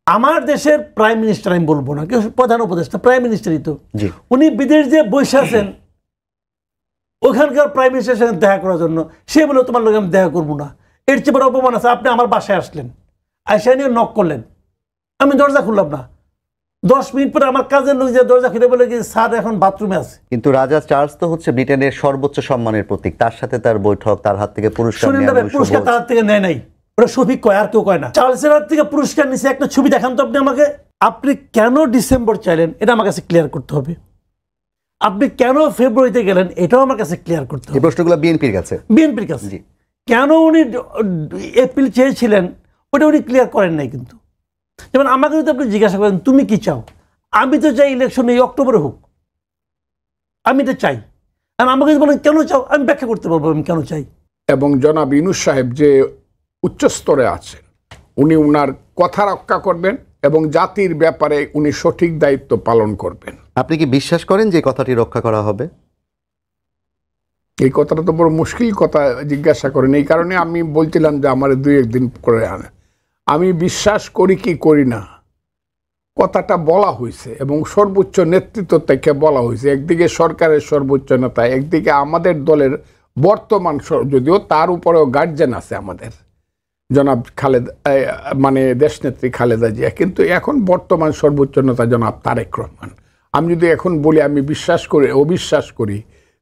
আমার দেশের prime minister আমি বলবো না, কেউ প্রধান উপদেষ্টা, প্রাইম মিনিস্টারই তো, উনি বিদেশ যে বসে আছেন ওখানকার প্রাইম মিনিস্টারের সঙ্গে দেখা করার জন্য, সে বলে তোমার লোক আমি দেখা করবো না। এর চেয়ে বড় অপমান আছে, আপনি আমার বাসায় আসলেন, আইসা নিয়ে নক করলেন, আমি দরজা খুললাম না, 10 মিনিট পরে আমার কাজের লোক যে দরজা খুলে বলে কি স্যার এখন বাথরুমে আছে। কিন্তু রাজা চার্লস তো হচ্ছে ব্রিটেনের সর্বোচ্চ সম্মানের প্রতীক, তার সাথে তার বৈঠক, তার হাত থেকে পুরস্কার পুরস্কার তার হাত থেকে নেয় নাই, ওটা শফিক কয়, আর কেউ কয় না। চার্লসের হাত থেকে পুরস্কার নিছে, একটা ছবি দেখান তো আপনি আমাকে। আপনি কেন ডিসেম্বর চাইলেন এটা আমার কাছে ক্লিয়ার করতে হবে। আপনি কেন ফেব্রুয়ারিতে গেলেন এটাও আমার কাছে ক্লিয়ার করতে হবে। এই প্রশ্নগুলো বিএনপির কাছে, বিএনপির কাছে কেন উনি এপ্রিল চেয়েছিলেন ওটা উনি ক্লিয়ার করেন নাই। কিন্তু যেমন আমাকে যদি আপনি জিজ্ঞাসা করেন তুমি কি চাও, আমি তো চাই ইলেকশন এই অক্টোবরে হোক, আমি তো চাই। আর আমাকে যদি বলেন কেন চাও, আমি ব্যাখ্যা করতে পারবো আমি কেন চাই। এবং জনাব ইউনূস সাহেব যে উচ্চ স্তরে আছেন, উনি উনার কথা রক্ষা করবেন এবং জাতির ব্যাপারে উনি সঠিক দায়িত্ব পালন করবেন। আপনি কি বিশ্বাস করেন যে কথাটি রক্ষা করা হবে? এই কথাটা তো বড় মুশকিল কথা জিজ্ঞাসা করেন, এই কারণে আমি বলছিলাম যে আমার 2-1 দিন করে আনে। আমি বিশ্বাস করি কি করি না, কথাটা বলা হয়েছে এবং সর্বোচ্চ নেতৃত্ব থেকে বলা হয়েছে। একদিকে সরকারের সর্বোচ্চ নেতা, একদিকে আমাদের দলের বর্তমান, যদিও তার উপরেও গার্জেন আছে আমাদের জনাব খালেদা, মানে দেশনেত্রী খালেদা জিয়া, কিন্তু এখন বর্তমান সর্বোচ্চ নেতা জনাব তারেক রহমান। আমি যদি এখন বলি আমি বিশ্বাস করি অবিশ্বাস করি,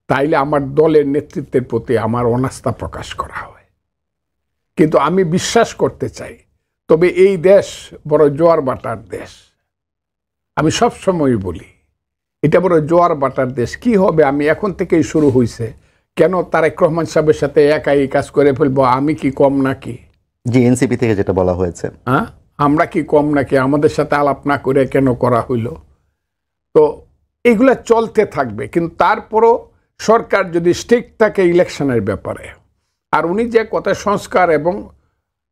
তাইলে আমার দলের নেতৃত্বের প্রতি আমার অনাস্থা প্রকাশ করা হয়। কিন্তু আমি বিশ্বাস করতে চাই, তবে এই দেশ বড় জোয়ার বাটার দেশ। আমি সবসময় বলি এটা বড় জোয়ার বাটার দেশ। কি হবে, আমি এখন থেকেই শুরু হয়েছে, কেন তারেক রহমান সাহেবের সাথে একাই কাজ করে ফেলবো, আমি কি কম নাকি? জি, এনসিপি থেকে যেটা বলা হয়েছে, হ্যাঁ আমরা কি কম নাকি, আমাদের সাথে আলাপ না করে কেন করা হইল? তো এগুলা চলতে থাকবে, কিন্তু তারপরও সরকার যদি স্ট্রিক্ট থাকে ইলেকশনের ব্যাপারে, আর উনি যে কথা সংস্কার এবং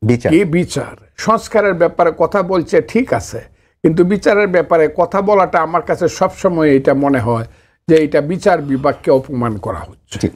বিচার, সংস্কারের ব্যাপারে কথা বলছে ঠিক আছে, কিন্তু বিচারের ব্যাপারে কথা বলাটা আমার কাছে সবসময় এটা মনে হয় যে এটা বিচার বিভাগকে অপমান করা হচ্ছে।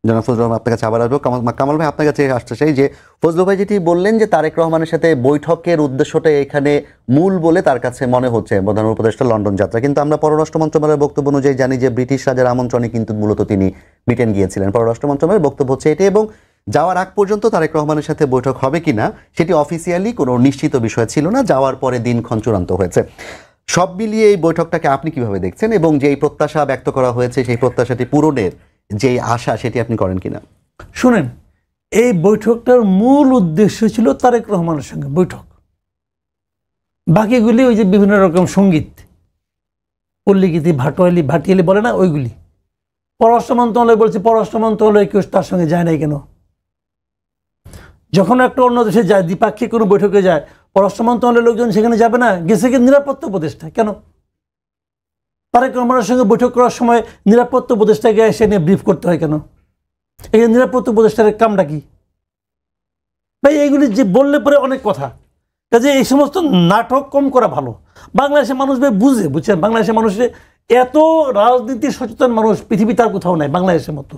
জনাব ফজলুর রহমান, আপনার কাছে আবার আসবো। কামাল ভাই, আপনার কাছে আসতে চাই যে ফজলু ভাই যেটি বললেন যে তারেক রহমানের সাথে বৈঠকের উদ্দেশ্যটা এখানে মূল বলে তার কাছে মনে হচ্ছে প্রধান উপদেষ্টা লন্ডন যাত্রা, কিন্তু আমরা পররাষ্ট্র মন্ত্রণালয়ের বক্তব্য অনুযায়ী জানি যে ব্রিটিশ রাজার আমন্ত্রণে কিন্তু মূলত তিনি ব্রিটেন গিয়েছিলেন। পররাষ্ট্র মন্ত্রণালয়ের বক্তব্য হচ্ছে এটি, এবং যাওয়ার আগ পর্যন্ত তারেক রহমানের সাথে বৈঠক হবে কিনা সেটি অফিসিয়ালি কোনো নিশ্চিত বিষয় ছিল না, যাওয়ার পরে দিনক্ষণ চূড়ান্ত হয়েছে। সব মিলিয়ে এই বৈঠকটাকে আপনি কিভাবে দেখছেন, এবং যে প্রত্যাশা ব্যক্ত করা হয়েছে সেই প্রত্যাশাটি পূরণের যে আশা সেটি আপনি করেন কিনা? শুনেন, এই বৈঠকটার মূল উদ্দেশ্য ছিল তারেক রহমানের সঙ্গে বৈঠক, বাকিগুলি ওই যে বিভিন্ন রকম সঙ্গীত, পল্লীগীতি, ভাটিয়ালি বলে না, ওইগুলি। পররাষ্ট্র মন্ত্রণালয় বলছে, পররাষ্ট্র মন্ত্রণালয় কেউ তার সঙ্গে যায় নাই কেন? যখন একটা অন্য দেশে যায়, দ্বিপাক্ষিক কোনো বৈঠকে যায়, পররাষ্ট্র মন্ত্রণালয়ের লোকজন সেখানে যাবে না? গেছে কি নিরাপত্তা উপদেষ্টা, কেন? তারেক রহমানের সঙ্গে বৈঠক করার সময় নিরাপত্তা উপদেষ্টাকে এসে নিয়ে ব্রিফ করতে হয় কেন? এই নিরাপত্তা উপদেষ্টার কামটা কি ভাই? এইগুলি যে বললে পরে অনেক কথা, কাজে এই সমস্ত নাটক কম করা ভালো। বাংলাদেশের মানুষ ভাই বুঝছেন, বাংলাদেশের মানুষের এত রাজনীতি সচেতন মানুষ পৃথিবী তার কোথাও নাই বাংলাদেশের মতো।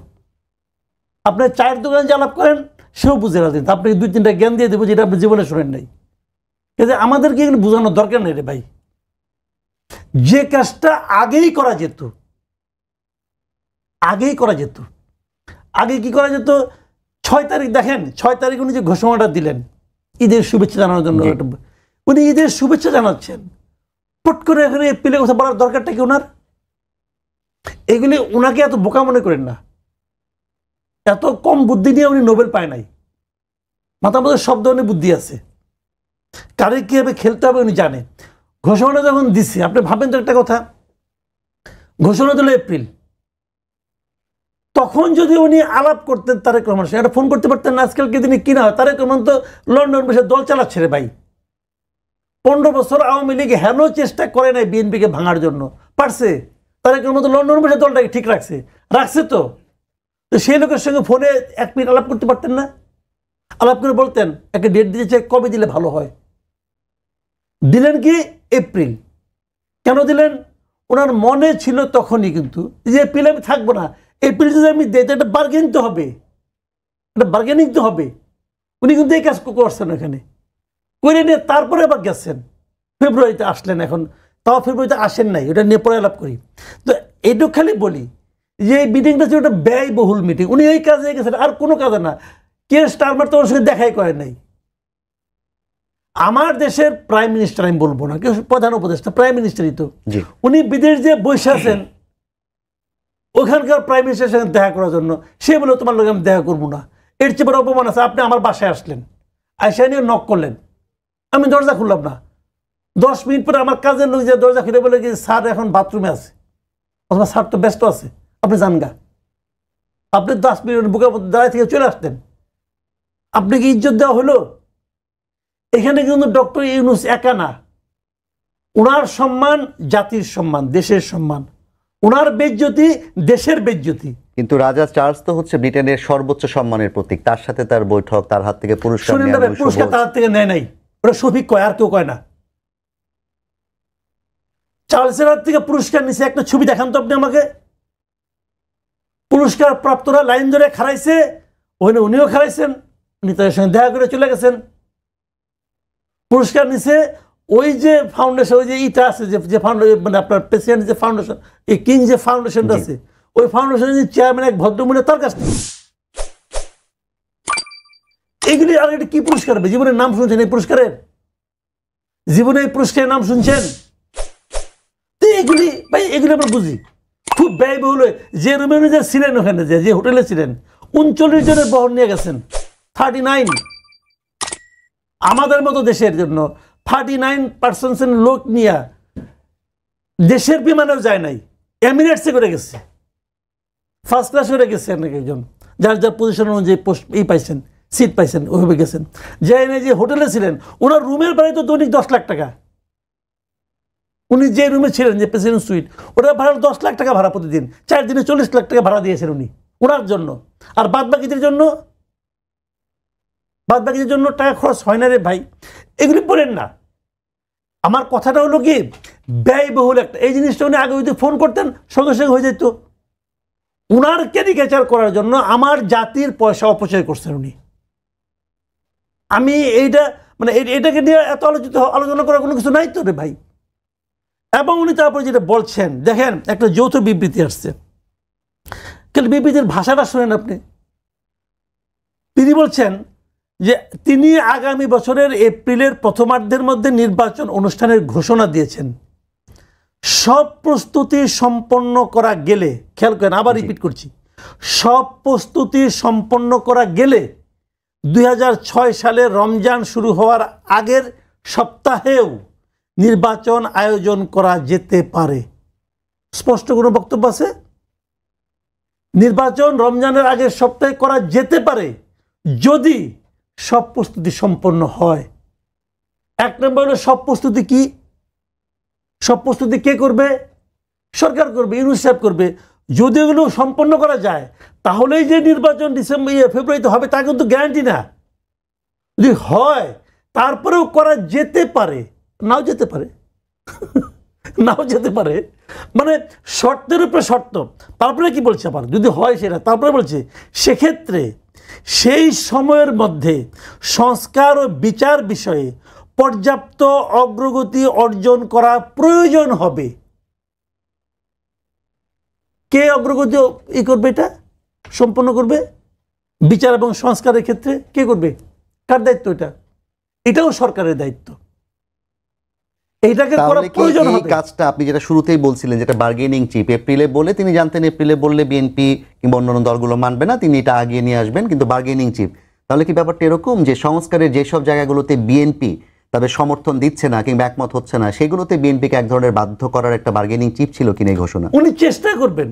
আপনি চায়ের দোকানে যে আলাপ করেন সেও বুঝে রাজনীতি, আপনাকে 2-3টা জ্ঞান দিয়ে দেবো যেটা আপনি জীবনে শোনেন নাই। কাজে আমাদেরকে এগুলো বোঝানোর দরকার নেই রে ভাই। যে কাজটা আগেই করা যেত, আগে কি করা যেত? 6 তারিখ দেখেন, 6 তারিখ উনি যে ঘোষণাটা দিলেন ঈদের শুভেচ্ছা জানানোর জন্য, উনি ঈদের শুভেচ্ছা জানাচ্ছেন, পট করে এখানে এপ্রিলের কথা বলার দরকারটা কি ওনার? এগুলি ওনাকে এত বোকা মনে করেন না, এত কম বুদ্ধি নিয়ে উনি নোবেল পায় নাই। মাথার মধ্যে সব ধরনের বুদ্ধি আছে, কারে কীভাবে খেলতে হবে উনি জানে। ঘোষণা যখন দিচ্ছে, আপনি ভাবেন তো একটা কথা, ঘোষণা দিল এপ্রিল, তখন যদি উনি আলাপ করতেন তারেক রহমান সাথে, একটা ফোন করতে পারতেন না? আজকালকে দিনে কিনা হয়, তারেক রহমান তো লন্ডন বসে দল চালাচ্ছে রে ভাই। 15 বছর আওয়ামী লীগ হেন চেষ্টা করে নাই বিএনপিকে ভাঙার জন্য, পারছে? তারেক রহমান তো লন্ডন বসে দলটাকে ঠিক রাখছে তো সেই লোকের সঙ্গে ফোনে 1 মিনিট আলাপ করতে পারতেন না? আলাপ করে বলতেন একটা ডেট দিয়েছে, কবে দিলে ভালো হয়? দিলেন কি? এপ্রিল। কেন দিলেন? ওনার মনে ছিল তখনই কিন্তু যে এপ্রিল আমি থাকবো না, এপ্রিল যদি আমি দিই এটা বার্গেনিং তো হবে, উনি কিন্তু এই কাজ করছেন, এখানে করে নিয়ে তারপরে আবার গেছেন ফেব্রুয়ারিতে আসলেন, এখন তাও ফেব্রুয়ারিতে আসেন নাই, ওটা নিয়ে পরে আলাপ করি। তো এইটুকু খালি বলি যে এই মিটিংটা ছিল একটা ব্যয়বহুল মিটিং, উনি এই কাজে গেছেন, আর কোনো কাজে না। কে স্টারমার তো ওর সঙ্গে দেখাই করে নাই। আমার দেশের প্রাইম মিনিস্টার আমি বলবো না, কেউ প্রধান উপদেষ্টা, প্রাইম মিনিস্টারই তো, উনি বিদেশ যে বসে আছেন ওখানকার প্রাইম মিনিস্টারের সঙ্গে দেখা করার জন্য, সে বলে তোমার লোক আমি দেখা করবো না। এর চেয়ে বড় অপমান আছে, আপনি আমার বাসায় আসলেন, আইসা নিয়ে নক করলেন, আমি দরজা খুললাম না, 10 মিনিট পরে আমার কাজের লোক যে দরজা খুলে বলে কি স্যার এখন বাথরুমে আছে, অথবা স্যার তো ব্যস্ত আছে, আপনি যান গা। আপনি 10 মিনিট বুকের মধ্যে দাঁড়ায় থেকে চলে আসতেন, আপনি কি ইজ্জত দেওয়া হলো? এখানে কিন্তু ডক্টর ইউনূস একা না, ওনার সম্মান জাতির সম্মান, দেশের সম্মান, ওনার বেজ্জতি দেশের বেজ্জতি। কিন্তু রাজা চার্লস তো হচ্ছে ব্রিটেনের সর্বোচ্চ সম্মানের প্রতীক, তার সাথে তার বৈঠক, তার হাত থেকে পুরস্কার শুনেন না, পুরস্কার তার হাত থেকে নেয় নাই, ওটা শফিক কয়, আর কেউ কয় না। চার্লসের হাত থেকে পুরস্কার নিছে, একটা ছবি দেখান তো আপনি আমাকে। পুরস্কার প্রাপ্তরা লাইন ধরে খাড়াইছে, ওখানে উনিও খাড়াইছেন, উনি তাদের সঙ্গে দেখা করে চলে গেছেন। পুরস্কার নিছে ওই যে ফাউন্ডেশন, ওই যে ইটা আছে যে ফাউন্ডেশন, মানে আপনার প্রেসিডেন্ট যে ফাউন্ডেশন, এই কিং যে ফাউন্ডেশনটা আছে, ওই ফাউন্ডেশনের যে চেয়ারম্যান এক ভদ্রমহিলা, তার কাছ থেকে এগুলি। আর এটা কি পুরস্কার হবে? জীবনের নাম শুনছেন এই পুরস্কারের? জীবনে এই পুরস্কারের নাম শুনছেন? তো এগুলি ভাই, এগুলি আমরা বুঝি খুব ব্যয়বহুল। যে রুমে উনি যে ছিলেন, ওখানে যে হোটেলে ছিলেন, 39 জনের বহন নিয়ে গেছেন, 39। আমাদের মতো দেশের জন্য 39% লোক নিয়ে দেশের বিমানেও যায় নাই, এমিরেটসে করে গেছে, ফার্স্ট ক্লাস করে গেছে অনেক একজন, যার যার পজিশন অনুযায়ী পোস্ট এই পাইছেন, সিট পাইছেন, ওইভাবে গেছেন। যাই না, যে হোটেলে ছিলেন, ওনার রুমের ভাড়া তো দৈনিক 10 লাখ টাকা। উনি যে রুমে ছিলেন, যে প্রেসিডেন্ট সুইট, ওটা ভাড়া 10 লাখ টাকা ভাড়া প্রতিদিন, 4 দিনে 40 লাখ টাকা ভাড়া দিয়েছেন উনি ওনার জন্য। আর বাদ বাকিদের জন্য টাকা খরচ হয় না রে ভাই, এগুলি বলেন না। আমার কথাটা হলো কি, ব্যয়বহুল একটা এই জিনিসটা উনি আগে যদি ফোন করতেন সঙ্গে সঙ্গে হয়ে যেত। উনার ক্যারিকেচার করার জন্য আমার জাতির পয়সা অপচয় করছেন উনি। আমি এইটা মানে এটাকে নিয়ে এত আলোচনা করার কোনো কিছু নাই তো রে ভাই। এবং উনি তারপরে যেটা বলছেন, দেখেন একটা যৌথ বিবৃতি আসছে, কিন্তু বিবৃতির ভাষাটা শুনেন আপনি। তিনি বলছেন যে তিনি আগামী বছরের এপ্রিলের প্রথমার্ধের মধ্যে নির্বাচন অনুষ্ঠানের ঘোষণা দিয়েছেন। সব প্রস্তুতি সম্পন্ন করা গেলে, খেয়াল করেন আবার রিপিট করছি, সব প্রস্তুতি সম্পন্ন করা গেলে 2006 সালে রমজান শুরু হওয়ার আগের সপ্তাহেও নির্বাচন আয়োজন করা যেতে পারে। স্পষ্ট কোনো বক্তব্য আছে? নির্বাচন রমজানের আগের সপ্তাহে করা যেতে পারে যদি সব প্রস্তুতি সম্পন্ন হয়। এক নম্বর হলো সব প্রস্তুতি কি? সব প্রস্তুতি কে করবে? সরকার করবে, ইউনূস সাহেব করবে। যদি এগুলো সম্পন্ন করা যায় তাহলেই যে নির্বাচন ফেব্রুয়ারিতে হবে তা কিন্তু গ্যারান্টি না। যদি হয় তারপরেও করা যেতে পারে, নাও যেতে পারে নাও যেতে পারে, মানে শর্তের উপরে শর্ত। তারপরে কি বলছে আবার, যদি হয় সেটা, তারপরে বলছে সেক্ষেত্রে সেই সময়ের মধ্যে সংস্কার ও বিচার বিষয়ে পর্যাপ্ত অগ্রগতি অর্জন করা প্রয়োজন হবে। কে অগ্রগতি করবে? এটা সম্পন্ন করবে বিচার এবং সংস্কারের ক্ষেত্রে কে করবে? কার দায়িত্ব এটা? এটাও সরকারের দায়িত্ব। এইটাকে করা প্রয়োজন হবে। এই কাজটা আপনি যেটা শুরুতেই বলছিলেন, যেটা বার্গেনিং চিপ, এপ্রিলে বলে তিনি জানতেন এপ্রিলে বললে বিএনপি কিংবা অন্যান্য দলগুলো মানবে না, তিনি এটা আগিয়ে নিয়ে আসবেন, কিন্তু বার্গেনিং চিপ। তাহলে কি ব্যাপারটা এরকম যে সংস্কারের যেসব জায়গাগুলোতে বিএনপি তাদের সমর্থন দিচ্ছে না কিংবা একমত হচ্ছে না, সেগুলোতে বিএনপিকে এক ধরনের বাধ্য করার একটা বার্গেনিং চিপ ছিল কিনা এই ঘোষণা? উনি চেষ্টা করবেন,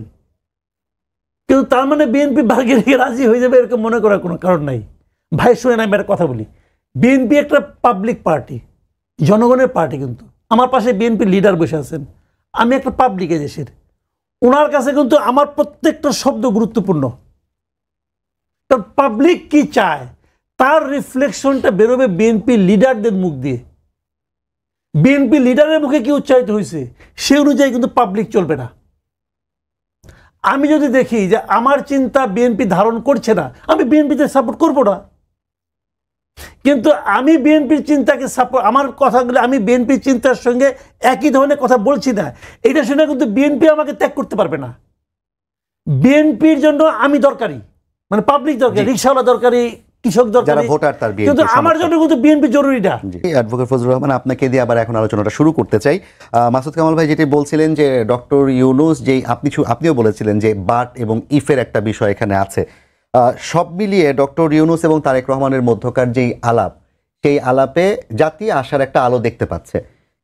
কিন্তু তার মানে বিএনপি বার্গেনিংয়ে রাজি হয়ে যাবে এরকম মনে করার কোনো কারণ নাই। ভাই শুনেন, আমি একটা কথা বলি, বিএনপি একটা পাবলিক পার্টি, জনগণের পার্টি। কিন্তু আমার পাশে বিএনপি লিডার বসে আছেন, আমি একটা পাবলিক দেশের, ওনার কাছে কিন্তু আমার প্রত্যেকটা শব্দ গুরুত্বপূর্ণ। কারণ পাবলিক কি চায় তার রিফ্লেকশনটা বেরোবে বিএনপি লিডারদের মুখ দিয়ে। বিএনপি লিডারের মুখে কি উচ্চারিত হয়েছে সে অনুযায়ী কিন্তু পাবলিক চলবে না। আমি যদি দেখি যে আমার চিন্তা বিএনপি ধারণ করছে না, আমি বিএনপিতে সাপোর্ট করবো না। কিন্তু আমি বিএনপির চিন্তাকে সাপোর্ট, আমার কথাগুলো আমি বিএনপির চিন্তার সঙ্গে একই ধরনের কথা বলছি না, এটা শুনে কিন্তু বিএনপি আমাকে ত্যাগ করতে পারবে না। বিএনপির জন্য আমি দরকারি, মানে পাবলিক দরকারি, রিকশাওয়ালা দরকারি, কৃষক দরকারি, কিন্তু আমার জন্য কিন্তু বিএনপি জরুরি না। অ্যাডভোকেট ফজলুর রহমান, আপনাকে দিয়ে আবার এখন আলোচনাটা শুরু করতে চাই। মাসুদ কামাল ভাই যেটি বলছিলেন যে ডক্টর ইউনূস, যে আপনিও বলেছিলেন যে বাট এবং ইফের একটা বিষয় এখানে আছে, সব মিলিয়ে ডক্টর ইউনূস এবং তারেক রহমানের মধ্যকার যেই আলাপ, সেই আলাপে জাতি আশার একটা আলো দেখতে পাচ্ছে,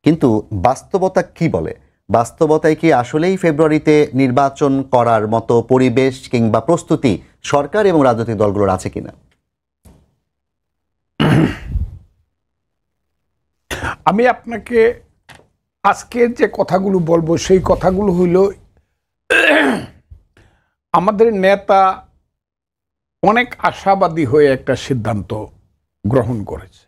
কিন্তু বাস্তবতা কি বলে? বাস্তবতায় কি আসলেই ফেব্রুয়ারিতে নির্বাচন করার মতো পরিবেশ কিংবা প্রস্তুতি সরকার এবং রাজনৈতিক দলগুলোর আছে কিনা? আমি আপনাকে আজকে যে কথাগুলো বলবো সেই কথাগুলো হইল, আমাদের নেতা অনেক আশাবাদী হয়ে একটা সিদ্ধান্ত গ্রহণ করেছে।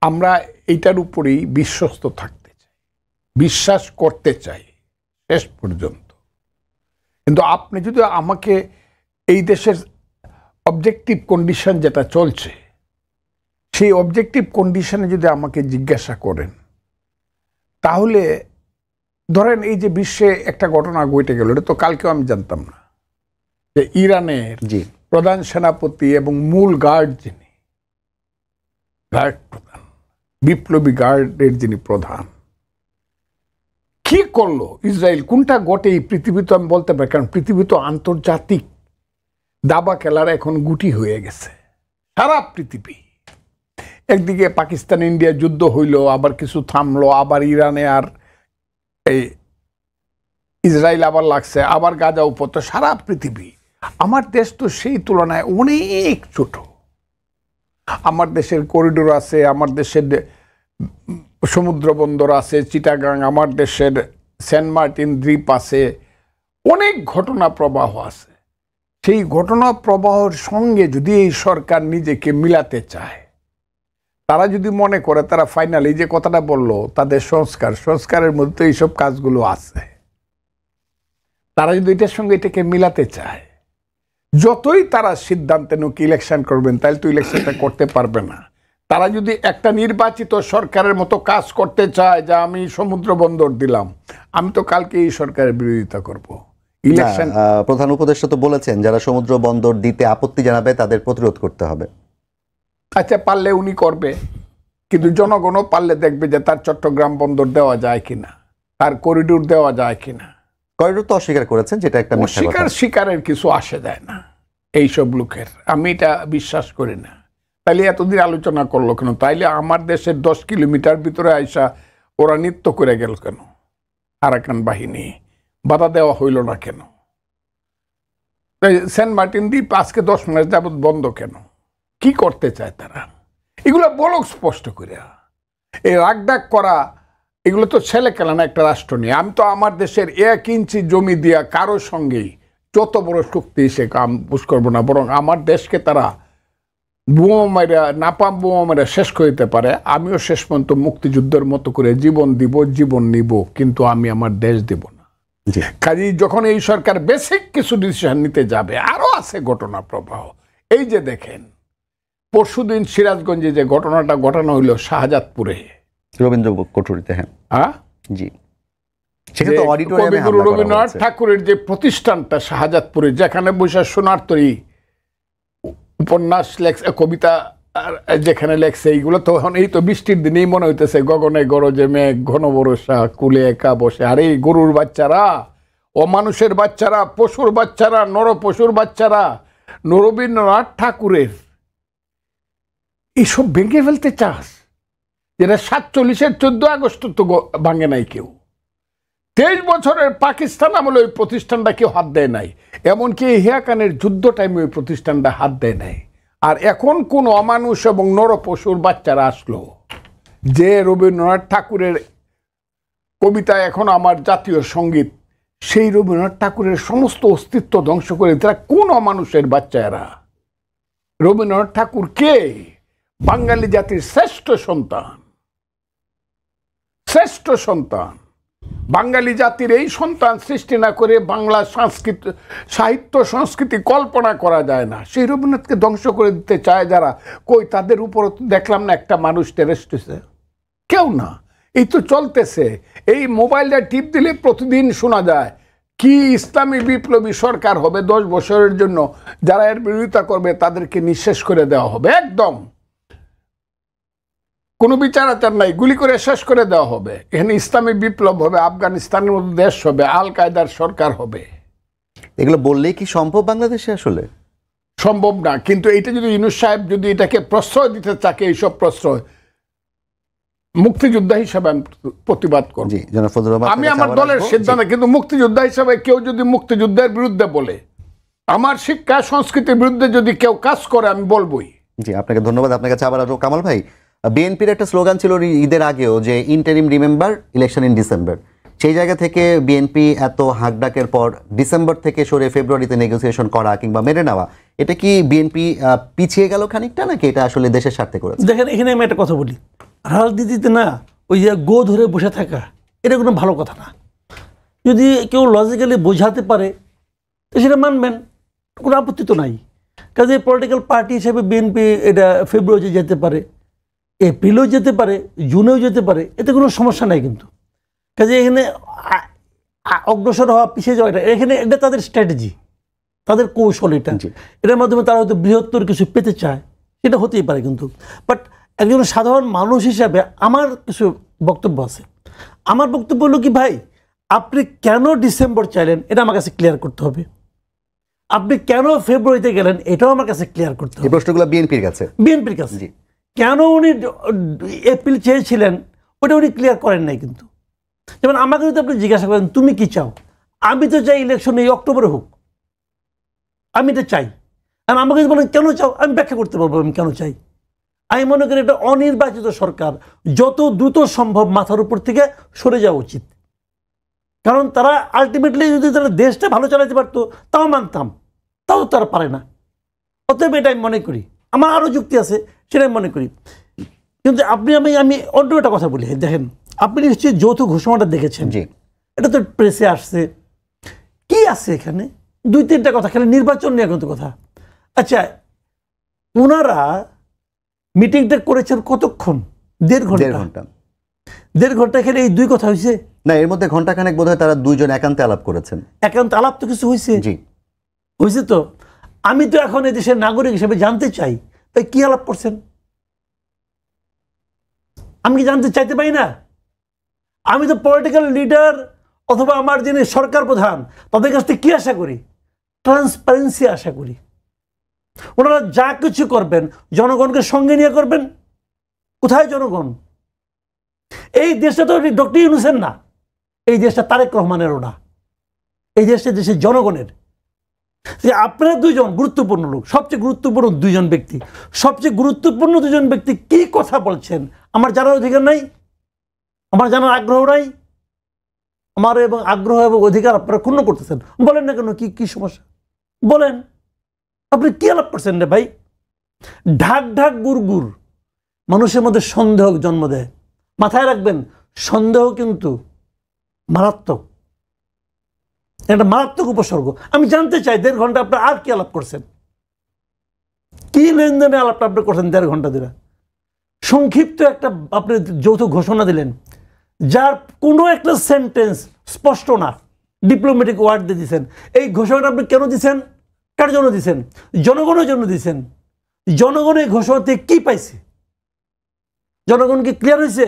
আমরা এইটার উপরেই বিশ্বস্ত থাকতে চাই, বিশ্বাস করতে চাই শেষ পর্যন্ত। কিন্তু আপনি যদি আমাকে এই দেশের অবজেক্টিভ কন্ডিশন যেটা চলছে, সেই অবজেক্টিভ কন্ডিশনে যদি আমাকে জিজ্ঞাসা করেন, তাহলে ধরেন এই যে বিশ্বে একটা ঘটনা ঘটে গেল, এটা তো কালকেও আমি জানতাম না, যে ইরানের প্রধান সেনাপতি এবং মূল গার্ড যিনি, গার্ড প্রধান, বিপ্লবী গার্ডের যিনি প্রধান, কি করলো ইসরায়েল, কোনটা ঘটে এই পৃথিবী তো আমি বলতে পারি, কারণ পৃথিবী তো আন্তর্জাতিক দাবা খেলার এখন গুটি হয়ে গেছে, সারা পৃথিবী। একদিকে পাকিস্তান ইন্ডিয়া যুদ্ধ হইল, আবার কিছু থামলো, আবার ইরানে আর এই ইসরায়েল আবার লাগছে, আবার গাজা উপত্যকা, সারা পৃথিবী। আমার দেশ তো সেই তুলনায় অনেক ছোট। আমার দেশের করিডোর আছে, আমার দেশের সমুদ্র বন্দর আছে চিটাগাং, আমার দেশের সেন্ট মার্টিন দ্বীপ আছে, অনেক ঘটনা প্রবাহ আছে। সেই ঘটনা প্রবাহের সঙ্গে যদি এই সরকার নিজেকে মিলাতে চায়, তারা যদি মনে করে তারা ফাইনালি যে কথাটা বললো তাদের সংস্কারের মধ্যে এইসব কাজগুলো আছে, তারা যদি এটার সঙ্গে এটাকে মিলাতে চায়, যতই তারা সিদ্ধান্তে নোক ইলেকশন করবেন, তাহলে তো ইলেকশনটা করতে পারবে না। তারা যদি একটা নির্বাচিত সরকারের মতো কাজ করতে চায়, যে আমি সমুদ্র বন্দর দিলাম, আমি তো কালকে এই সরকারের বিরোধিতা করব। ইলেকশন প্রধান উপদেষ্টা তো বলেছেন যারা সমুদ্র বন্দর দিতে আপত্তি জানাবে তাদের প্রতিরোধ করতে হবে। আচ্ছা, পারলে উনি করবে, কিন্তু জনগণও পারলে দেখবে যে তার চট্টগ্রাম বন্দর দেওয়া যায় কিনা, তার করিডোর দেওয়া যায় কিনা। করিডোর তো অস্বীকার করেছেন, যেটা একটা স্বীকারের কিছু আসে দেয় না এইসব লোকের, আমি এটা বিশ্বাস করি না। তাইলে এতদিন আলোচনা করলো কেন? তাইলে আমার দেশের 10 কিলোমিটার ভিতরে আইসা ওরা নৃত্য করে গেল কেন? আরাকান বাহিনী বাধা দেওয়া হইল না কেন? সেন্ট মার্টিন দ্বীপ আজকে 10 মাস যাবৎ বন্ধ কেন? কি করতে চায় তারা? এগুলো বলক স্পষ্ট করে। এই রাগডাক করা, এগুলো তো ছেলে খেলা না একটা রাষ্ট্র নিয়ে। আমি তো আমার দেশের 1 ইঞ্চি জমি দিয়া কারো সঙ্গেই যত বড় শক্তি এসে কাম বুঝ করবো না, বরং আমার দেশকে তারা বোমা মেরা, নাপাম বোমা মেরা শেষ করে দিতে পারে। আমিও শেষ পর্যন্ত মুক্তিযুদ্ধের মতো করে জীবন দিব, জীবন নিব, কিন্তু আমি আমার দেশ দিব না। কাজে যখন এই সরকার বেসিক কিছু ডিসিশন নিতে যাবে, আরো আছে ঘটনা প্রবাহ। এই যে দেখেন, পরশুদিন সিরাজগঞ্জে যে ঘটনাটা ঘটানো হইল শাহজাদপুরে, রবীন্দ্র কুঠুরিতে, হ্যাঁ জি, কবিগুরু রবীন্দ্রনাথ ঠাকুরের যে প্রতিষ্ঠানটা শাহজাদপুরে, যেখানে বসে সোনার তরী উপন্যাস লেখছে, কবিতা যেখানে লেখছে, এইগুলো তো এখন এই তো বৃষ্টির দিনেই মনে হইতেছে গগনে গরজে মেঘ ঘন বরষা কুলে একা বসে। আর এই গরুর বাচ্চারা, অমানুষের বাচ্চারা, পশুর বাচ্চারা, নর পশুর বাচ্চারা রবীন্দ্রনাথ ঠাকুরের এইসব ভেঙে ফেলতে চাস, যেটা 47-এর 14 আগস্ট তো ভাঙে নাই কেউ। 23 বছরের পাকিস্তান আমলে ওই প্রতিষ্ঠানটা কেউ হাত দেয় নাই, এমনকি হিয়াকানের যুদ্ধ টাইমে ওই প্রতিষ্ঠানটা হাত দেয় নাই। আর এখন কোন অমানুষ এবং নর পশুর বাচ্চারা আসলো, যে রবীন্দ্রনাথ ঠাকুরের কবিতা এখন আমার জাতীয় সঙ্গীত, সেই রবীন্দ্রনাথ ঠাকুরের সমস্ত অস্তিত্ব ধ্বংস করে তারা কোন অমানুষের বাচ্চা এরা? রবীন্দ্রনাথ ঠাকুর কে? বাঙালি জাতির শ্রেষ্ঠ সন্তান, শ্রেষ্ঠ সন্তান। বাঙালি জাতির এই সন্তান সৃষ্টি না করে বাংলা সংস্কৃতি সাহিত্য সংস্কৃতি কল্পনা করা যায় না। সেই রবীন্দ্রনাথকে ধ্বংস করে দিতে চায় যারা, কই তাদের উপর দেখলাম না একটা মানুষ টেরেস্ট হয়েছে, কেউ না। এই তো চলতেছে। এই মোবাইলটা টিপ দিলে প্রতিদিন শোনা যায় কি ইসলামী বিপ্লবী সরকার হবে 10 বছরের জন্য, যারা এর বিরোধিতা করবে তাদেরকে নিঃশেষ করে দেওয়া হবে, একদম কোনো বিচার আচার নাই, গুলি করে শেষ করে দেওয়া হবে। এখানে ইসলামী বিপ্লব হবে, আফগানিস্তানের মতো দেশ হবে, আল কায়দার সরকার হবে। এগুলো বললেই কি সম্ভব বাংলাদেশে? আসলে সম্ভব না। কিন্তু এটা যদি ইউনূস সাহেব যদি এটাকে প্রশ্রয় দিতে থাকে, এইসব প্রশ্রয়, মুক্তিযোদ্ধা হিসাবে আমি প্রতিবাদ করব। আমি আমার দলের সিদ্ধান্ত, কিন্তু মুক্তিযোদ্ধা হিসাবে কেউ যদি মুক্তিযুদ্ধের বিরুদ্ধে বলে, আমার শিক্ষা সংস্কৃতির বিরুদ্ধে যদি কেউ কাজ করে, আমি বলবোই। জি, আপনাকে ধন্যবাদ। আপনার কাছে আবার আসবো। কামাল ভাই, বিএনপির একটা স্লোগান ছিল ঈদের আগেও যে interim remember election in December. সেই জায়গা থেকে বিএনপি এত হাঁকডাকের পর ডিসেম্বর থেকে সরে ফেব্রুয়ারিতে নেগোসিয়েশন করা কিংবা মেনে নেওয়া, এটা কি বিএনপি পিছিয়ে গেল খানিকটা, নাকি এটা আসলে দেশের স্বার্থে করেছে? দেখেন, এখানে আমি একটা কথা বলি, রাজনীতিতে না ওই যে গো ধরে বসে থাকা, এটা কোনো ভালো কথা না। যদি কেউ লজিক্যালি বোঝাতে পারে তো সেটা মানবেন, কোনো আপত্তি তো নাই। কাজে পলিটিক্যাল পার্টি হিসেবে বিএনপি এটা ফেব্রুয়ারিতে যেতে পারে, এপ্রিলেও যেতে পারে, জুনেও যেতে পারে, এতে কোনো সমস্যা নাই। কিন্তু কাজে এখানে অগ্রসর হওয়া, পিছিয়ে যাওয়া, এখানে এটা তাদের স্ট্র্যাটেজি, তাদের কৌশল। এটার মাধ্যমে তারা হয়তো বৃহত্তর কিছু পেতে চায়, সেটা হতেই পারে। কিন্তু বাট একজন সাধারণ মানুষ হিসাবে আমার কিছু বক্তব্য আছে। আমার বক্তব্য হলো কি, ভাই আপনি কেন ডিসেম্বর চাইলেন এটা আমার কাছে ক্লিয়ার করতে হবে। আপনি কেন ফেব্রুয়ারিতে গেলেন এটাও আমার কাছে ক্লিয়ার করতে হবে। এই প্রশ্নগুলো বিএনপির কাছে কেন উনি এপ্রিল চেয়েছিলেন ওটা উনি ক্লিয়ার করেন নাই। কিন্তু যেমন আমাকে যদি আপনি জিজ্ঞাসা করেন তুমি কি চাও, আমি তো চাই ইলেকশন এই অক্টোবরে হোক, আমি এটা চাই। আর আমাকে যদি বলেন কেন চাও, আমি ব্যাখ্যা করতে পারবো আমি কেন চাই। আমি মনে করি এটা অনির্বাচিত সরকার যত দ্রুত সম্ভব মাথার উপর থেকে সরে যাওয়া উচিত। কারণ তারা আলটিমেটলি যদি তারা দেশটা ভালো চালাতে পারতো তাও মানতাম, তাও তারা পারে না। অতএব এটা আমি মনে করি, আমার আরও যুক্তি আছে সেটা আমি মনে করি। কিন্তু আমি অন্য একটা কথা বলি, দেখেন আপনি নিশ্চয়ই যৌথ ঘোষণাটা দেখেছেন, এটা তো প্রেসে আসছে। কি আছে এখানে? 2-3টা কথা, খালি নির্বাচন নিয়ে কিন্তু কথা। আচ্ছা, ওনারা মিটিংটা করেছেন কতক্ষণ? 1.5 ঘন্টা। 1.5 ঘন্টা এখানে এই 2 কথা হয়েছে না, এর মধ্যে ঘন্টাখানেক বোধহয় তারা দুইজন একান্তে আলাপ করেছেন। একান্ত আলাপ তো কিছু হয়েছে, হয়েছে তো। আমি তো এখন এই দেশের নাগরিক হিসেবে জানতে চাই ভাই কি আলাপ করছেন। আমি কি জানতে চাইতে পারি না? আমি তো পলিটিক্যাল লিডার অথবা আমার যিনি সরকার প্রধান তাদের কাছ থেকে কি আশা করি? ট্রান্সপারেন্সি আশা করি। ওনারা যা কিছু করবেন জনগণকে সঙ্গে নিয়ে করবেন। কোথায় জনগণ? এই দেশটা তো ডক্টর ইউনূসের না, এই দেশটা তারেক রহমানেরও না, এই দেশটা দেশের জনগণের। যে আপনারা 2 জন গুরুত্বপূর্ণ লোক, সবচেয়ে গুরুত্বপূর্ণ 2 জন ব্যক্তি, সবচেয়ে গুরুত্বপূর্ণ 2 জন ব্যক্তি কি কথা বলছেন আমার জানার অধিকার নাই, আমার জানার আগ্রহ নাই। আমার এবং আগ্রহ এবং অধিকার আপনারা ক্ষুণ্ণ করতেছেন। বলেন না কেন, কি সমস্যা বলেন। আপনি কি আলাপ করছেন রে ভাই? ঢাক ঢাক গুড় গুড় মানুষের মধ্যে সন্দেহ জন্ম দেয়। মাথায় রাখবেন, সন্দেহ কিন্তু মারাত্মক, একটা মারাত্মক উপসর্গ। আমি জানতে চাই 1.5 ঘন্টা আপনার আর কি আলাপ করছেন, কি লেনদেনে আলাপটা আপনি করছেন 1.5 ঘন্টা ধরে। সংক্ষিপ্ত একটা আপনি যৌথ ঘোষণা দিলেন যার কোনো একটা সেন্টেন্স স্পষ্ট না, ডিপ্লোম্যাটিক ওয়ার্ড দিয়ে দিচ্ছেন। এই ঘোষণাটা আপনি কেন দিচ্ছেন? কার জন্য দিচ্ছেন? জনগণের জন্য দিচ্ছেন। জনগণ এই ঘোষণাতে কি পাইছে? জনগণ কি ক্লিয়ার হয়েছে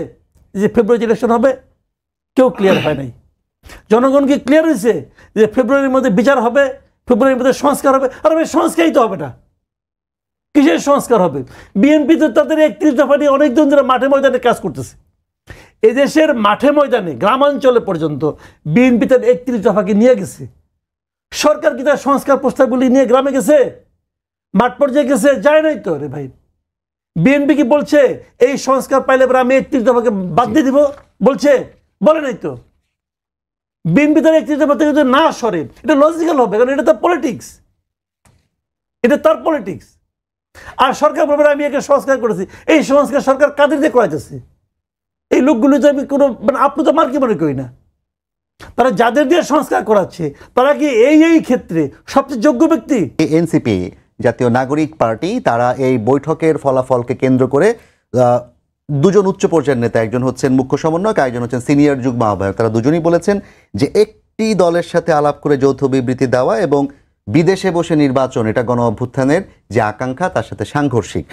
যে ফেব্রুয়ারি ইলেকশন হবে? কেউ ক্লিয়ার হয় নাই। জনগণ কি ক্লিয়ার হয়েছে যে ফেব্রুয়ারির মধ্যে বিচার হবে, ফেব্রুয়ারির মধ্যে সংস্কার হবে? আর আমি সংস্কারই তো হবে না। কিসের সংস্কার হবে? বিএনপি তো তাদের 31 দফা নিয়ে অনেকজন যারা মাঠে ময়দানে কাজ করতেছে। এদেশের মাঠে ময়দানে গ্রামাঞ্চলে পর্যন্ত বিএনপি তার 31 দফাকে নিয়ে গেছে। সরকার কি তার সংস্কার প্রস্তাবগুলি নিয়ে গ্রামে গেছে, মাঠ পর্যায়ে গেছে? যায় নাই তো রে ভাই। বিএনপি কি বলছে এই সংস্কার পাইলে এবার আমি 31 দফাকে বাদ দিয়ে দিব? বলছে? বলে নাই তো। বিএনপি তার 31 দফা থেকে যদি না সরে এটা লজিক্যাল হবে, কারণ এটা তার পলিটিক্স, এটা তার পলিটিক্স। আর সরকার বলবে আমি একে সংস্কার করেছি। এই সংস্কার সরকার কাদের দিয়ে করাইতেছে? এই লোকগুলো তো আমি কোনো, মানে আপনি তো আমার কি মনে করি না। তারা যাদের দিয়ে সংস্কার করাচ্ছে তারা কি এই ক্ষেত্রে সবচেয়ে যোগ্য ব্যক্তি? এনসিপি জাতীয় নাগরিক পার্টি তারা এই বৈঠকের ফলাফলকে কেন্দ্র করে দুজন উচ্চ পর্যায়ের নেতা, একজন হচ্ছেন মুখ্য সমন্বয়ক, একজন হচ্ছেন সিনিয়র যুগ্ম আহ্বায়ক, তারা দুজনই বলেছেন যে একটি দলের সাথে আলাপ করে যৌথ বিবৃতি দেওয়া এবং বিদেশে বসে নির্বাচন, এটা গণ অভ্যুত্থানের যে আকাঙ্ক্ষা তার সাথে সাংঘর্ষিক।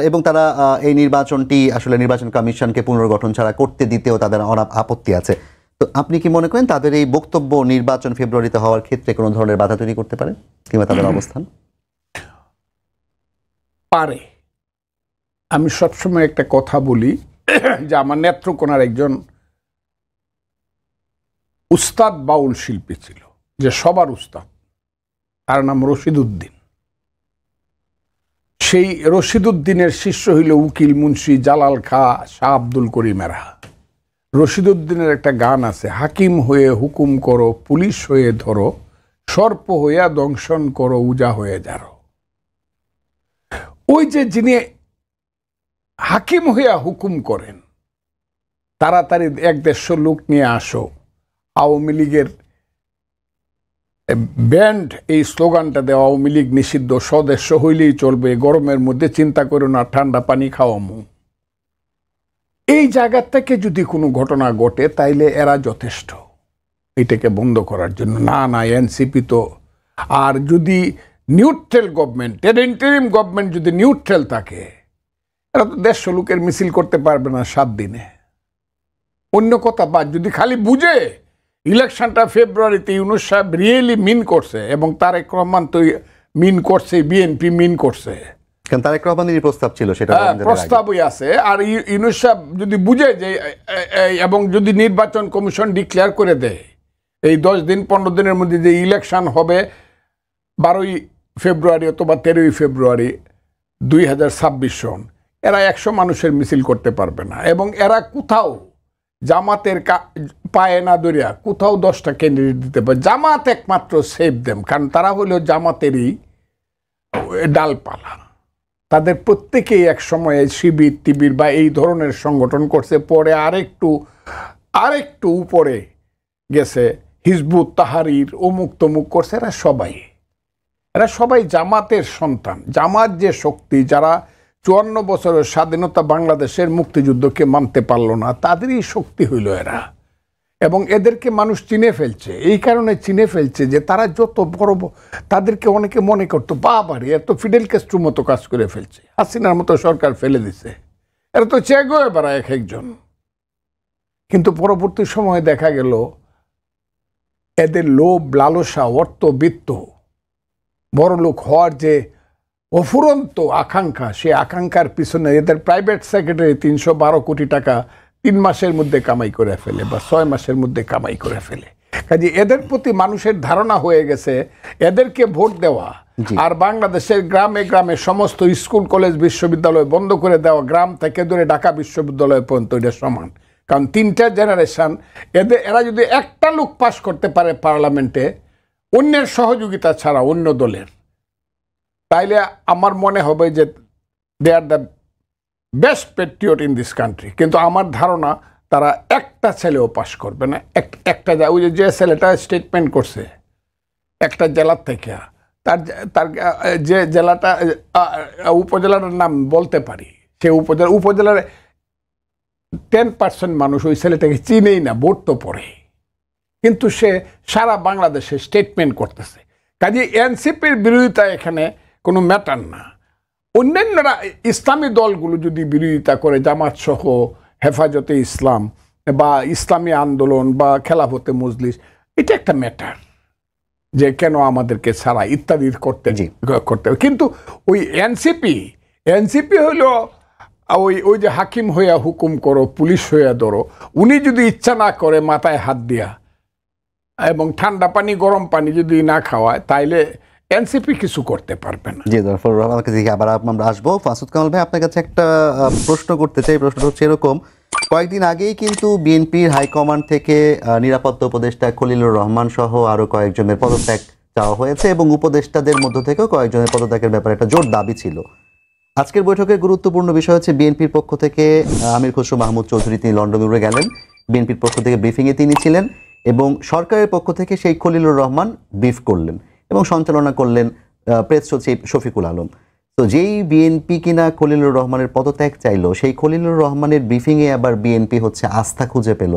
এবং তারা এই নির্বাচনটি আসলে নির্বাচন কমিশনকে পুনর্গঠন ছাড়া করতে দিতেও তাদের আপত্তি আছে। তো আপনি কি মনে করেন তাদের এই বক্তব্য নির্বাচন ফেব্রুয়ারিতে হওয়ার ক্ষেত্রে কোনো ধরনের বাধা তৈরি করতে পারে, কিংবা তাদের অবস্থান? পারে। আমি সবসময় একটা কথা বলি যে আমার নেত্রকোনার একজন উস্তাদ বাউল শিল্পী ছিল, যে সবার উস্তাদ, তার নাম রশিদ উদ্দিন। সেই রশিদ উদ্দিনের শিষ্য হইল উকিল মুন্সি জালাল খা শাহ আব্দুল করিমেরা। রশিদ উদ্দিনের একটা গান আছে, হাকিম হয়ে হুকুম করো, পুলিশ হয়ে ধরো, সর্প হইয়া দংশন করো, উজা হয়ে যারো। ওই যে যিনি হাকিম হইয়া হুকুম করেন, তাড়াতাড়ি 1-150 লোক নিয়ে আসো, আওয়ামী লীগের ব্যান্ড এই স্লোগানটা দেওয়া, আওয়ামী লীগ নিষিদ্ধ, সদস্য হইলেই চলবে, গরমের মধ্যে চিন্তা করো না, ঠান্ডা পানি খাওয়ামু। এই জায়গা থেকে যদি কোনো ঘটনা ঘটে তাইলে এরা যথেষ্ট এটাকে বন্ধ করার জন্য। না এনসিপি তো, আর যদি নিউট্রাল গভর্নমেন্ট, ইন্টারিম গভর্নমেন্ট যদি নিউট্রাল থাকে, এরা তো 150 লোকের মিছিল করতে পারবে না 7 দিনে। অন্য কথা বাদ, যদি খালি বুঝে ইলেকশনটা ফেব্রুয়ারিতে ইউনূস সাহেব রিয়েলি মিন করছে, এবং তারেক রহমান তো মিন করছে, বিএনপি মিন করছে, কারণ তারেক রহমানের প্রস্তাব ছিল, সেটা প্রস্তাবই আছে। আর ইউনূস সাহেব যদি বুঝে যে, এবং যদি নির্বাচন কমিশন ডিক্লেয়ার করে দেয় এই 10 দিন 15 দিনের মধ্যে যে ইলেকশন হবে 12ই ফেব্রুয়ারি অথবা 13ই ফেব্রুয়ারি 2026 সন, এরা 100 মানুষের মিছিল করতে পারবে না। এবং এরা কোথাও জামাতের পায়ে না দরিয়া কোথাও 10টা ক্যান্ডিডেট দিতে পারে। জামাত একমাত্র সেভ দেম, কারণ তারা হলো জামাতেরই ডালপালা। তাদের প্রত্যেকেই এক সময়ে শিবির টিবির বা এই ধরনের সংগঠন করছে, পরে আরেকটু উপরে গেছে, হিজবুত তাহারির অমুক তমুক করছে। এরা সবাই জামাতের সন্তান। জামাত যে শক্তি, যারা 54 বছরের স্বাধীনতা বাংলাদেশের মুক্তিযুদ্ধকে মানতে পারলো না, তাদেরই শক্তি হইল এরা। এবং এদেরকে মানুষ চিনে ফেলছে, এই কারণে চিনে ফেলছে যে তারা যত বড়, তাদেরকে অনেকে মনে করতো বাবারে এত ফিডেল ক্যাস্ট্রোর মতো কাজ করে ফেলছে, হাসিনার মতো সরকার ফেলে দিছে, এরা তো চেগোয়ে বেড়ায় এক একজন। কিন্তু পরবর্তী সময়ে দেখা গেল এদের লোভ, লালসা, অর্থবিত্ত, বড়লোক হওয়ার যে অফুরন্ত আকাঙ্ক্ষা, সে আকাঙ্ক্ষার পিছনে এদের প্রাইভেট সেক্রেটারি 312 কোটি টাকা 3 মাসের মধ্যে কামাই করে ফেলে, বা 6 মাসের মধ্যে কামাই করে ফেলে। কাজে এদের প্রতি মানুষের ধারণা হয়ে গেছে এদেরকে ভোট দেওয়া আর বাংলাদেশের গ্রামে গ্রামে সমস্ত স্কুল কলেজ বিশ্ববিদ্যালয় বন্ধ করে দেওয়া, গ্রাম থেকে ধরে ঢাকা বিশ্ববিদ্যালয় পর্যন্ত এটা সমান। কারণ 3টা জেনারেশন, এরা যদি একটা লোক পাস করতে পারে পার্লামেন্টে অন্যের সহযোগিতা ছাড়া, অন্য দলের, তাইলে আমার মনে হবে যে they are the best patriot in this country. কিন্তু আমার ধারণা তারা একটা ছেলেও পাস করবে না। একটা ওই যে ছেলেটা স্টেটমেন্ট করছে একটা জেলার থেকে, তার যে জেলাটা, উপজেলাটার নাম বলতে পারি, সে উপজেলার 10% মানুষ ওই ছেলেটাকে চিনেই না, ভোট তো পড়ে, কিন্তু সে সারা বাংলাদেশে স্টেটমেন্ট করতেছে। কাজে এনসিপির বিরোধিতা এখানে কোনো ম্যাটার না। অন্যান্যরা ইসলামী দলগুলো যদি বিরোধিতা করে, জামাত সহ, হেফাজতে ইসলাম বা ইসলামী আন্দোলন বা খেলাফতে মজলিস, এটা একটা ম্যাটার যে কেন আমাদেরকে ছাড়া ইত্যাদি করতে হবে। কিন্তু ওই এনসিপি হলো ওই যে হাকিম হইয়া হুকুম করো, পুলিশ হইয়া ধরো, উনি যদি ইচ্ছা না করে মাথায় হাত দিয়া এবং ঠান্ডা পানি গরম পানি যদি না খাওয়ায়, তাইলে এনসিপি কিছু করতে পারবে না। জি, আমাকে দেখি আবার আমরা আসবো। ফাসুদ কামাল ভাই, আপনার কাছে একটা প্রশ্ন করতে চাই। প্রশ্নটা হচ্ছে এরকম, কয়েকদিন আগেই কিন্তু বিএনপির হাইকমান্ড থেকে নিরাপত্তা উপদেষ্টা খলিলুর রহমান সহ আরো কয়েকজনের পদত্যাগ চাওয়া হয়েছে, এবং উপদেষ্টাদের মধ্য থেকেও কয়েকজনের পদত্যাগের ব্যাপারে একটা জোর দাবি ছিল। আজকের বৈঠকের গুরুত্বপূর্ণ বিষয় হচ্ছে বিএনপির পক্ষ থেকে আমির খসরু মাহমুদ চৌধুরী, তিনি লন্ডন উড়ে গেলেন, বিএনপির পক্ষ থেকে ব্রিফিংয়ে তিনি ছিলেন, এবং সরকারের পক্ষ থেকে সেই খলিলুর রহমান ব্রিফ করলেন এবং সঞ্চালনা করলেন প্রেস সচিব শফিকুল আলম। তো যেই বিএনপি কিনা খলিলুর রহমানের পদত্যাগ চাইলো, সেই খলিলুর রহমানের ব্রিফিংয়ে আবার বিএনপি হচ্ছে আস্থা খুঁজে পেল।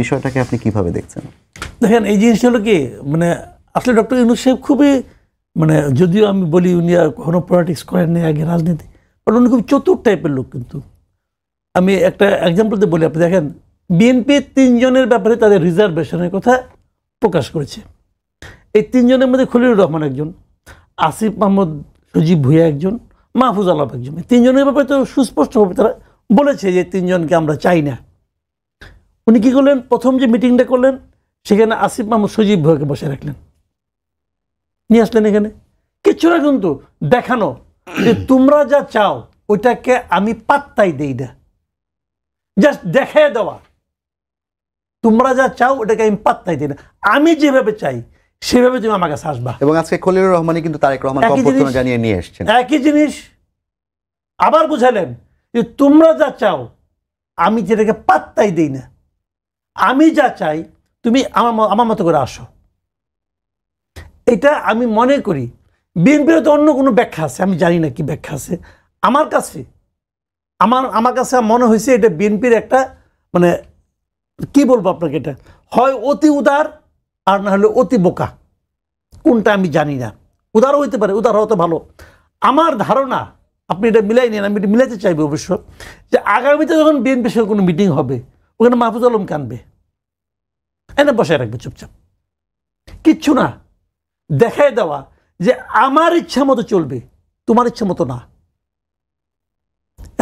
বিষয়টাকে আপনি কিভাবে দেখছেন? দেখেন, এই জিনিসটা হলো কি, মানে আসলে ডক্টর ইউনূস সাহেব খুবই, মানে যদিও আমি বলি উনি আর কখনো পলিটিক্স করেন নাই আগে, রাজনীতি, বাট উনি খুব চতুর টাইপের লোক। কিন্তু আমি একটা এক্সাম্পল দিয়ে বলি, আপনি দেখেন বিএনপি 3 জনের ব্যাপারে তাদের রিজার্ভেশনের কথা প্রকাশ করেছে। এই 3 জনের মধ্যে খলিলুর রহমান একজন, আসিফ মাহমুদ সজীব ভুঁইয়া একজন, মাহফুজ আলম একজন। এই 3 জনের ব্যাপারে তো সুস্পষ্টভাবে তারা বলেছে যে 3 জনকে আমরা চাই না। উনি কি করলেন, প্রথম যে মিটিংটা করলেন সেখানে আসিফ মাহমুদ সজীব ভুঁইয়াকে বসে রাখলেন, নিয়ে আসলেন এখানে। কিচ্ছু না, কিন্তু দেখানো যে তোমরা যা চাও ওইটাকে আমি পাত্তাই দেই না, জাস্ট দেখায় দেওয়া। তোমরা যা চাও ওটাকে আমি পাত্তাই দিই না, আমি যেভাবে চাই সেভাবে তুমি আমার কাছে আসবা। এবং আজকে খলিলুর রহমানই কিন্তু তারেক রহমান অভ্যর্থনা জানিয়ে নিয়ে এসেছেন। একই জিনিস আবার বুঝালেন যে তোমরা যা চাও আমি যেটাকে পাত্তাই দেই না, আমি যা চাই তুমি আমার মতো করে আসো। এটা আমি মনে করি বিএনপির তো অন্য কোনো ব্যাখ্যা আছে, আমি জানি না কি ব্যাখ্যা আছে। আমার কাছে মনে হয়েছে এটা বিএনপির একটা, মানে কি বলবো আপনাকে, এটা হয় অতি উদার আর না হলে অতি বোকা, কোনটা আমি জানি না। উদারও হইতে পারে, উদার হতে ভালো। আমার ধারণা, আপনি এটা মিলাই নেন, আমি এটা মিলাইতে চাইবো অবশ্য, যে আগামীতে যখন বিএনপির সঙ্গে কোনো মিটিং হবে ওখানে মাহফুজ আলম কানবে, এনে বসায় রাখবে চুপচাপ, কিচ্ছু না, দেখায় দেওয়া যে আমার ইচ্ছা মতো চলবে, তোমার ইচ্ছা মতো না।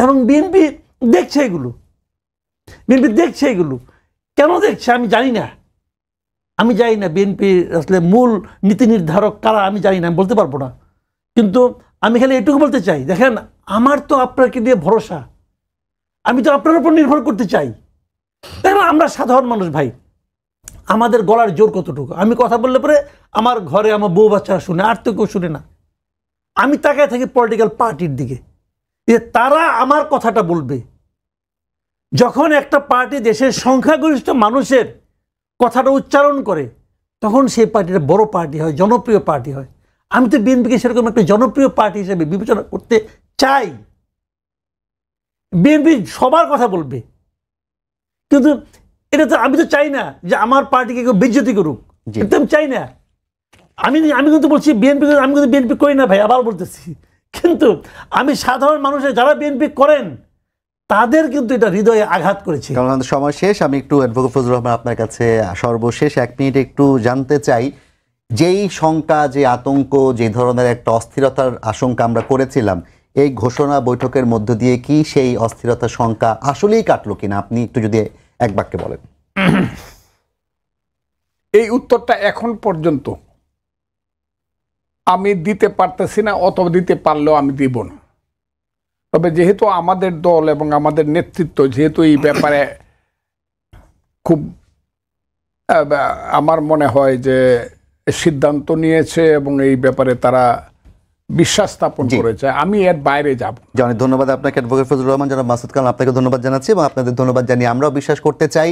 এবং বিএনপি দেখছে এগুলো, কেন দেখছে আমি জানি না। বিএনপির আসলে মূল নীতি নির্ধারক কারা আমি জানি না, আমি বলতে পারবো না। কিন্তু আমি খালি এটুকু বলতে চাই, দেখেন আমার তো আপনাকে দিয়ে ভরসা, আমি তো আপনার উপর নির্ভর করতে চাই। দেখেন আমরা সাধারণ মানুষ ভাই, আমাদের গলার জোর কতটুকু। আমি কথা বললে পরে আমার ঘরে আমার বউ বাচ্চারা শুনে, আর তো কেউ শুনে না। আমি তাকায় থাকি পলিটিক্যাল পার্টির দিকে, যে তারা আমার কথাটা বলবে। যখন একটা পার্টি দেশের সংখ্যাগরিষ্ঠ মানুষের কথাটা উচ্চারণ করে তখন সেই পার্টিটা বড় পার্টি হয়, জনপ্রিয় পার্টি হয়। আমি তো বিএনপিকে সেরকম একটা জনপ্রিয় পার্টি হিসেবে বিবেচনা করতে চাই। বিএনপি সবার কথা বলবে, কিন্তু এটা তো আমি তো চাই না যে আমার পার্টিকে কেউ বেইজ্জতি করুক, এটা আমি চাই না। আমি কিন্তু বলছি বিএনপি, আমি কিন্তু বিএনপি করি না ভাই, আবার বলতেছি। কিন্তু আমি সাধারণ মানুষের যারা বিএনপি করেন তাদের কিন্তু এটা হৃদয়ে আঘাত করেছে। কারণ আমাদের সময় শেষ, আমি একটু অ্যাডভোকেট ফজলুর রহমান আপনার কাছে সর্বশেষ 1 মিনিট একটু জানতে চাই, যেই শঙ্কা, যে আতঙ্ক, যে ধরনের একটা অস্থিরতার আশঙ্কা আমরা করেছিলাম, এই ঘোষণা বৈঠকের মধ্য দিয়ে কি সেই অস্থিরতার শঙ্কা আসলেই কাটলো কিনা, আপনি একটু যদি এক বাক্যে বলেন। এই উত্তরটা এখন পর্যন্ত আমি দিতে পারতেছি না, অথবা দিতে পারলেও আমি দিব না। তবে যেহেতু আমাদের দল এবং আমাদের নেতৃত্ব যেহেতু এই ব্যাপারে খুব, আমার মনে হয় যে সিদ্ধান্ত নিয়েছে এবং এই ব্যাপারে তারা বিশ্বাস স্থাপন করেছে, আমি এর বাইরে যাব। অনেক ধন্যবাদ আপনাকে অ্যাডভোকেট ফজলুর রহমান। জনাব মাসুদ কালাম, আপনাকে ধন্যবাদ জানাচ্ছি এবং আপনাদের ধন্যবাদ জানিয়ে আমরাও বিশ্বাস করতে চাই